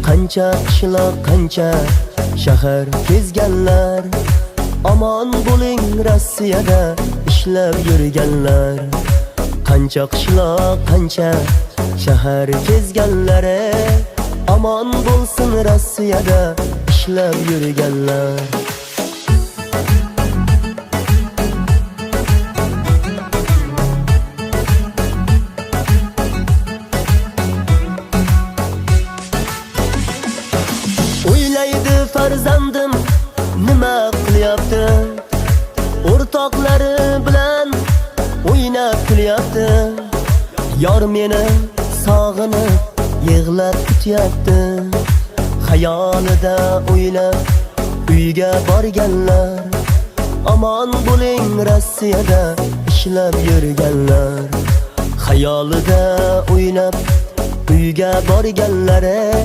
Qancha qishloq, qancha shahar kezganlar. Aman bo'ling Rossiyada ishlab yurganlar. Qancha qishloq, qancha shahar kezganlar. Aman bo'lsin Rossiyada ishlab yurganlar. O'ylaydi farzandim nima qilyapti, o'rtoqlari bilan o'ynab kulyapti. Yor meni sog'inib yig'lab kutyapti. Xayolida o'ylab uyga borganlar. Aman bo'ling Rossiyada ishlab yurganlar. Xayolida o'ylab uyga borganlar.